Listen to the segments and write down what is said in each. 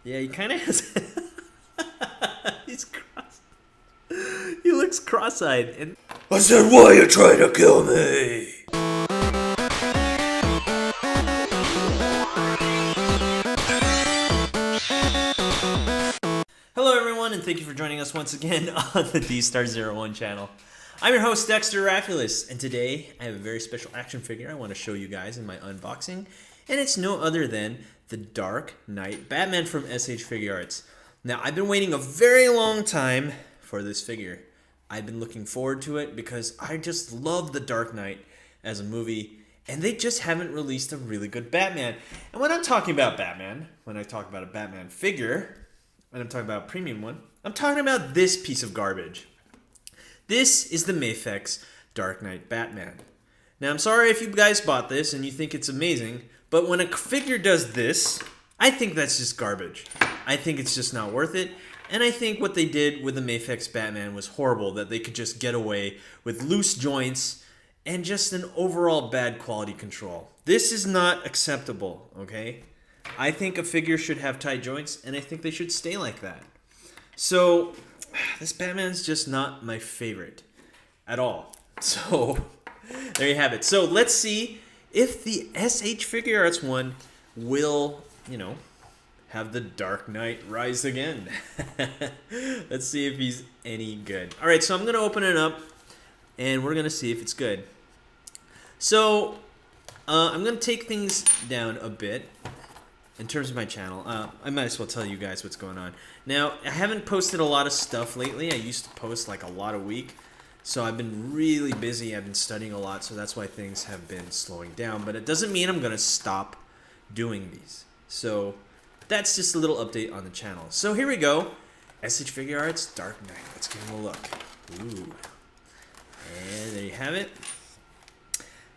Yeah, he kind of has. He's cross. He looks cross-eyed. And I said, why are you trying to kill me? hello, everyone, and thank you for joining us once again on the D-Star01 channel. I'm your host, Dexter Arafiles, and today I have a very special action figure I want to show you guys in my unboxing, and it's no other than the Dark Knight Batman from SH Figuarts. Now, I've been waiting a very long time for this figure. I've been looking forward to it because I just love The Dark Knight as a movie, and they just haven't released a really good Batman. And when I'm talking about Batman, when I talk about a Batman figure, when I'm talking about a premium one, I'm talking about this piece of garbage. This is the Mafex Dark Knight Batman. Now, I'm sorry if you guys bought this and you think it's amazing, but when a figure does this, I think that's just garbage. I think it's just not worth it, and I think what they did with the Mafex Batman was horrible, that they could just get away with loose joints and just an overall bad quality control. This is not acceptable, okay? I think a figure should have tight joints, and I think they should stay like that. So, this Batman's just not my favorite at all. So, there you have it. So, let's see if the SH Figuarts one will, have the Dark Knight rise again. Let's see if he's any good. All right, so I'm going to open it up, and we're going to see if it's good. So, I'm going to take things down a bit in terms of my channel. I might as well tell you guys what's going on. Now, I haven't posted a lot of stuff lately. I used to post like a lot a week. So I've been really busy. I've been studying a lot, so that's why things have been slowing down. But it doesn't mean I'm going to stop doing these. So that's just a little update on the channel. So here we go. SH Figuarts Dark Knight. Let's give him a look. Ooh. And there you have it.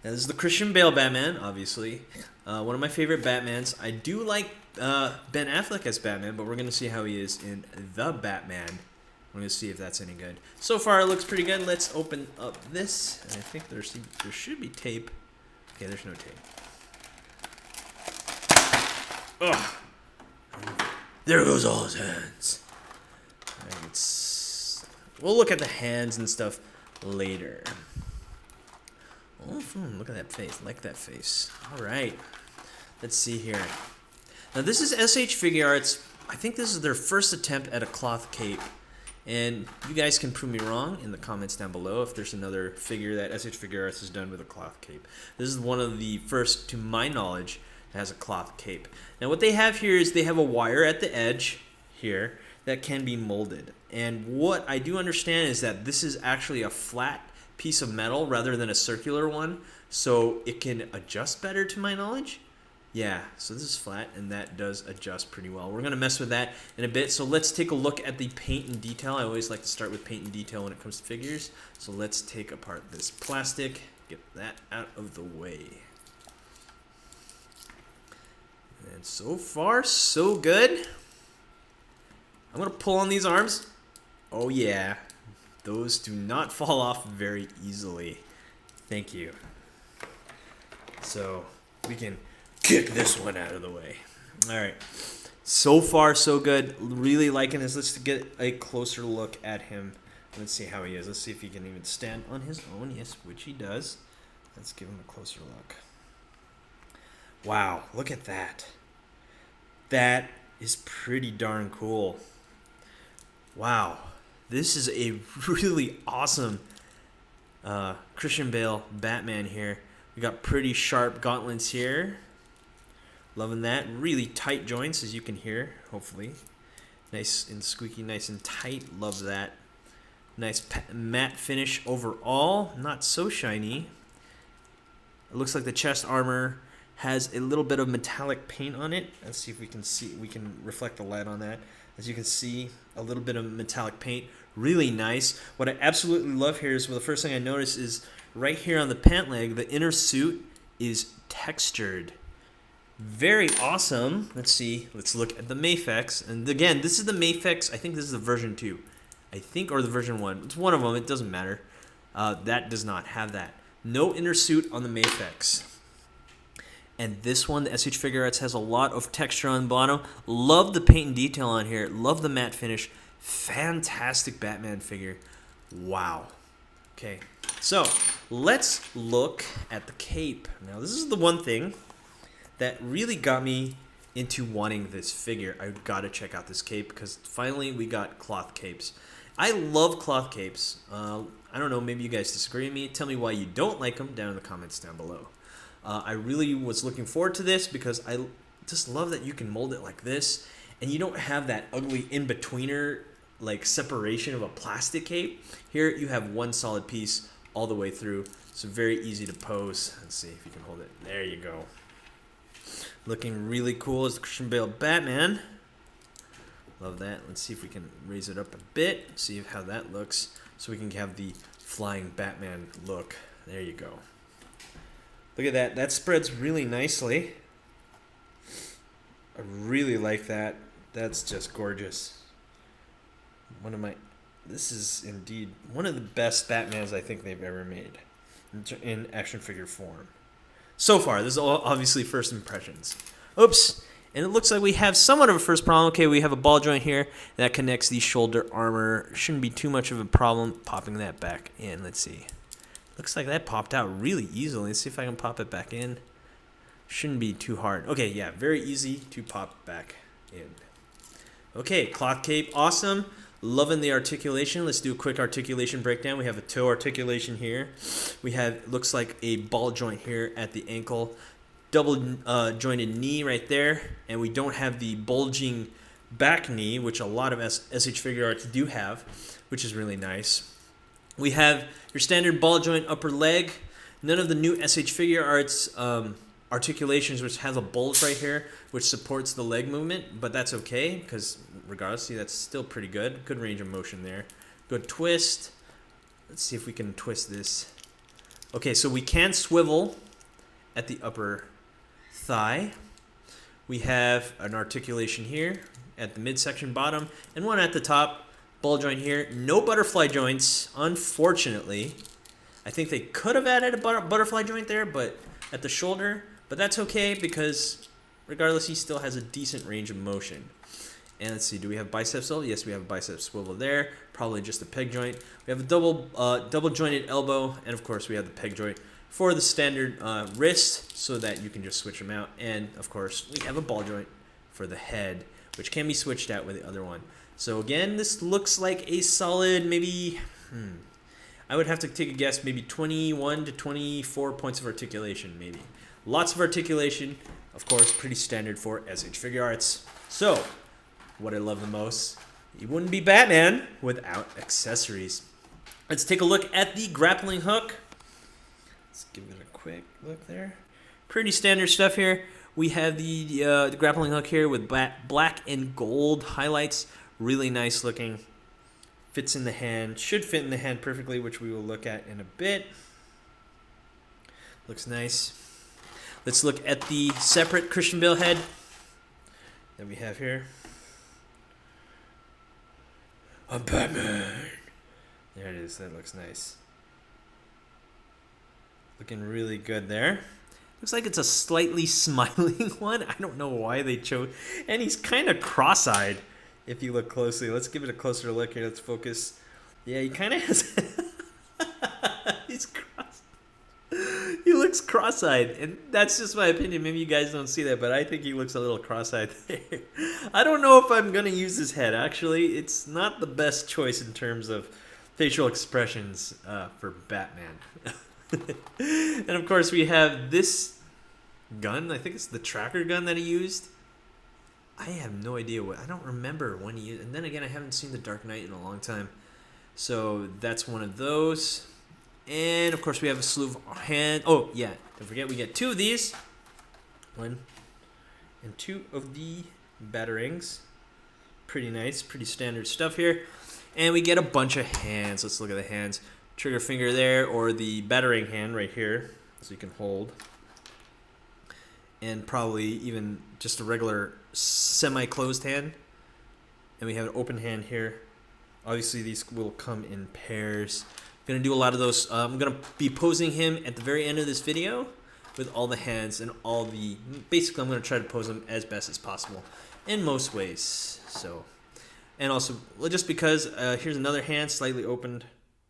Now, this is the Christian Bale Batman, obviously. One of my favorite Batmans. I do like Ben Affleck as Batman, but we're going to see how he is in The Batman. We're going to see if that's any good. So far, it looks pretty good. Let's open up this. And I think there should be tape. Okay, there's no tape. Ugh. There goes all his hands. All right, we'll look at the hands and stuff later. Oh, look at that face. I like that face. All right. Let's see here. Now, this is SH Figuarts. I think this is their first attempt at a cloth cape. And you guys can prove me wrong in the comments down below if there's another figure that SH Figuarts has done with a cloth cape. This is one of the first, to my knowledge, that has a cloth cape. Now, what they have here is they have a wire at the edge here that can be molded. And what I do understand is that this is actually a flat piece of metal rather than a circular one, so it can adjust better, to my knowledge. Yeah, so this is flat, and that does adjust pretty well. We're going to mess with that in a bit, so let's take a look at the paint and detail. I always like to start with paint and detail when it comes to figures. So let's take apart this plastic, get that out of the way. And so far, so good. I'm going to pull on these arms. Oh yeah, those do not fall off very easily. Thank you. So we can kick this one out of the way. All right. So far, so good. Really liking this. Let's get a closer look at him. Let's see how he is. Let's see if he can even stand on his own. Yes, which he does. Let's give him a closer look. Wow, look at that. That is pretty darn cool. Wow. This is a really awesome Christian Bale Batman here. We got pretty sharp gauntlets here. Loving that. Really tight joints, as you can hear, hopefully. Nice and squeaky, nice and tight. Love that. Nice matte finish overall. Not so shiny. It looks like the chest armor has a little bit of metallic paint on it. Let's see if we can reflect the light on that. As you can see, a little bit of metallic paint. Really nice. What I absolutely love here is, well, the first thing I noticed is right here on the pant leg, the inner suit is textured. Very awesome. Let's see. Let's look at the Mafex. And again, this is the Mafex. I think this is the version 2. I think, or the version 1. It's one of them. It doesn't matter. That does not have that. No inner suit on the Mafex. And this one, the SH Figuarts, has a lot of texture on the bottom. Love the paint and detail on here. Love the matte finish. Fantastic Batman figure. Wow. Okay, so let's look at the cape. Now, this is the one thing that really got me into wanting this figure. I gotta check out this cape because finally we got cloth capes. I love cloth capes. I don't know, maybe you guys disagree with me. Tell me why you don't like them down in the comments down below. I really was looking forward to this because I just love that you can mold it like this and you don't have that ugly in-betweener like separation of a plastic cape. Here you have one solid piece all the way through. So very easy to pose. Let's see if you can hold it. There you go. Looking really cool as the Christian Bale Batman. Love that. Let's see if we can raise it up a bit. See how that looks. So we can have the flying Batman look. There you go. Look at that. That spreads really nicely. I really like that. That's just gorgeous. This is indeed one of the best Batmans I think they've ever made in action figure form. So far, this is all obviously first impressions. Oops. And it looks like we have somewhat of a first problem. Okay, we have a ball joint here that connects the shoulder armor. Shouldn't be too much of a problem popping that back in. Let's see. Looks like that popped out really easily. Let's see if I can pop it back in. Shouldn't be too hard. Okay, yeah, very easy to pop back in. Okay, cloth cape, awesome. Loving the articulation. Let's do a quick articulation breakdown. We have a toe articulation here. We have, looks like a ball joint here at the ankle. Double jointed knee right there. And we don't have the bulging back knee, which a lot of SH Figuarts do have, which is really nice. We have your standard ball joint upper leg. None of the new SH Figuarts articulations, which has a bulge right here, which supports the leg movement, but that's okay, because regardless, see, that's still pretty good. Good range of motion there. Good twist. Let's see if we can twist this. Okay, so we can swivel at the upper thigh. We have an articulation here at the midsection bottom, and one at the top. Ball joint here. No butterfly joints, unfortunately. I think they could have added a butterfly joint there, but at the shoulder. But that's okay because regardless, he still has a decent range of motion. And let's see, do we have bicep swivel? Yes, we have a bicep swivel there. Probably just a peg joint. We have a double jointed elbow, and of course we have the peg joint for the standard wrist, so that you can just switch them out. And of course, we have a ball joint for the head, which can be switched out with the other one. So again, this looks like a solid maybe, I would have to take a guess, maybe 21 to 24 points of articulation, maybe. Lots of articulation, of course, pretty standard for SH Figuarts. So, what I love the most, you wouldn't be Batman without accessories. Let's take a look at the grappling hook. Let's give it a quick look there. Pretty standard stuff here. We have the grappling hook here with black and gold highlights. Really nice looking. Fits in the hand. Should fit in the hand perfectly, which we will look at in a bit. Looks nice. Let's look at the separate Christian Bale head that we have here. I'm Batman. There it is. That looks nice. Looking really good there. Looks like it's a slightly smiling one. I don't know why they chose. And he's kind of cross-eyed if you look closely. Let's give it a closer look here. Let's focus. Yeah, he kind of has... He's he looks cross-eyed, and that's just my opinion. Maybe you guys don't see that, but I think he looks a little cross-eyed there. I don't know if I'm going to use his head. Actually, it's not the best choice in terms of facial expressions for Batman. And of course, we have this gun. I think it's the tracker gun that he used. I have no idea I don't remember when he used. And then again, I haven't seen The Dark Knight in a long time. So that's one of those. And of course, we have a slew of hand. Oh, yeah. Don't forget, we get two of these. One and two of the Batarangs. Pretty nice. Pretty standard stuff here. And we get a bunch of hands. Let's look at the hands. Trigger finger there, or the Batarang hand right here. So you can hold. And probably even just a regular semi-closed hand. And we have an open hand here. Obviously, these will come in pairs. I'm going to do a lot of those. I'm going to be posing him at the very end of this video. with all the hands and all the... Basically, I'm going to try to pose them as best as possible in most ways. So, and also, well, just because, here's another hand slightly opened.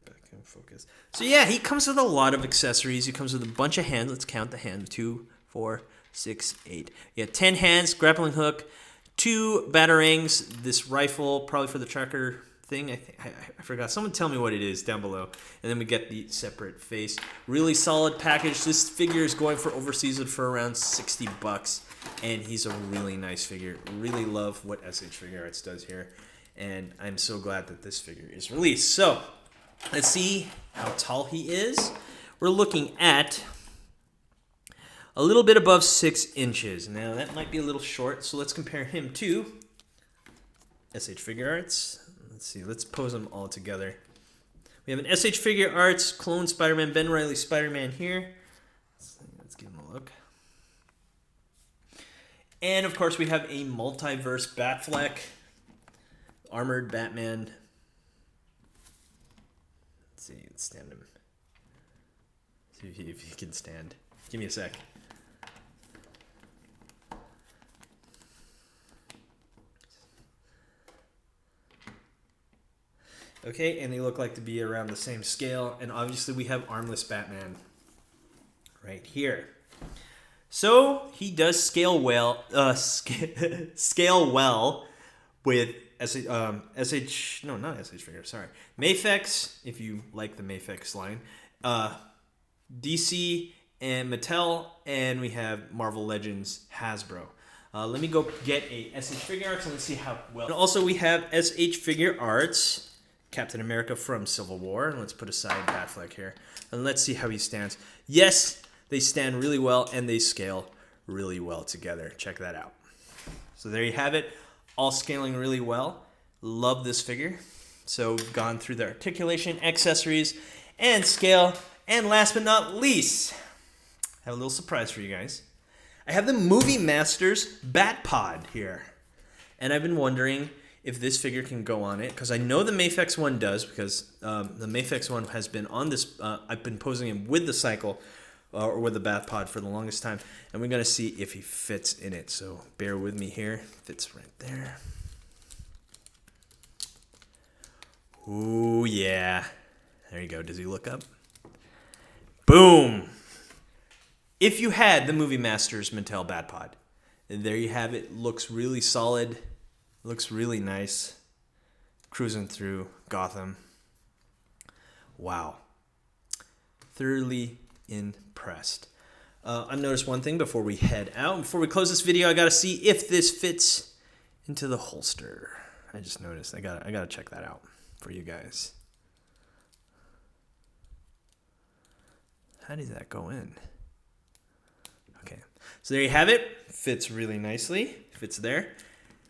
Back in focus. So yeah, he comes with a lot of accessories. He comes with a bunch of hands. Let's count the hands. 2, 4, 6, 8. Yeah, 10 hands, grappling hook, 2 Batarangs, this rifle, probably for the tracker thing. I forgot. Someone tell me what it is down below. And then we get the separate face. Really solid package. This figure is going for overseas for around $60. And he's a really nice figure. Really love what SH Figuarts does here. And I'm so glad that this figure is released. So, let's see how tall he is. We're looking at a little bit above 6 inches. Now, that might be a little short, so let's compare him to SH Figuarts. Let's see, let's pose them all together. We have an SH Figuarts clone Spider-Man, Ben Reilly Spider-Man here. Let's give him a look. And, of course, we have a multiverse Batfleck, armored Batman. Let's see, let's stand him. See if he can stand. Give me a sec. Okay, and they look like to be around the same scale. And obviously we have armless Batman right here. So he does scale well. Scale well with SH. No, not SH figure. Sorry, Mafex. If you like the Mafex line, DC and Mattel, and we have Marvel Legends Hasbro. Let me go get a SH Figuarts and let's see how well. And also we have SH Figuarts. Captain America from Civil War. And let's put aside Batfleck here. And let's see how he stands. Yes, they stand really well and they scale really well together. Check that out. So there you have it. All scaling really well. Love this figure. So we've gone through the articulation, accessories, and scale. And last but not least, I have a little surprise for you guys. I have the Movie Masters Batpod here. And I've been wondering if this figure can go on it, because I know the Mafex one does, because the Mafex one has been on this, I've been posing him with the cycle, or with the Batpod for the longest time, and we're going to see if he fits in it, so bear with me here. Fits right there. Ooh, yeah. There you go. Does he look up? Boom! If you had the Movie Masters Mattel Batpod, and there you have it. Looks really solid. Looks really nice. Cruising through Gotham. Wow. Thoroughly impressed. I noticed one thing before we head out. Before we close this video, I gotta see if this fits into the holster. I just noticed. I gotta check that out for you guys. How did that go in? Okay. So there you have it. Fits really nicely. Fits there.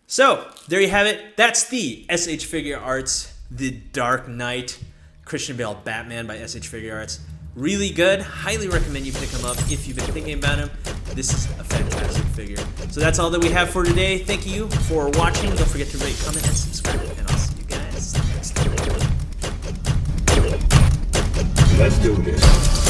So, there you have it. That's the SH Figuarts, The Dark Knight, Christian Bale Batman by SH Figuarts. Really good. Highly recommend you pick him up if you've been thinking about him. This is a fantastic figure. So that's all that we have for today. Thank you for watching. Don't forget to rate, comment, and subscribe. And I'll see you guys next time. Let's do this.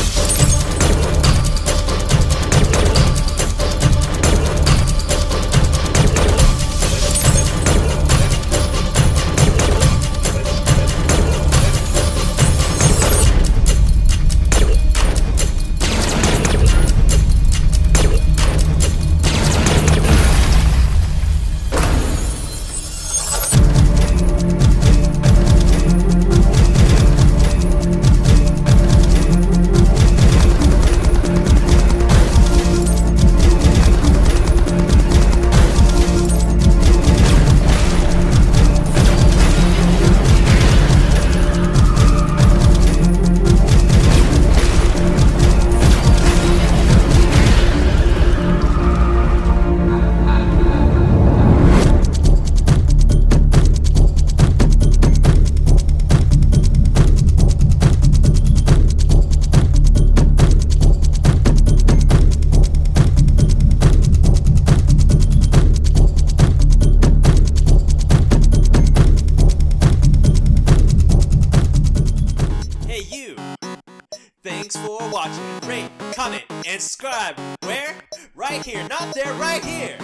subscribe. Where? Right here. Not there, right here.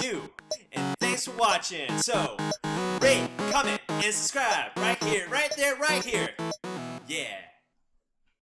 You. And thanks for watching. So, rate, comment, and subscribe. Right here, right there, right here. Yeah.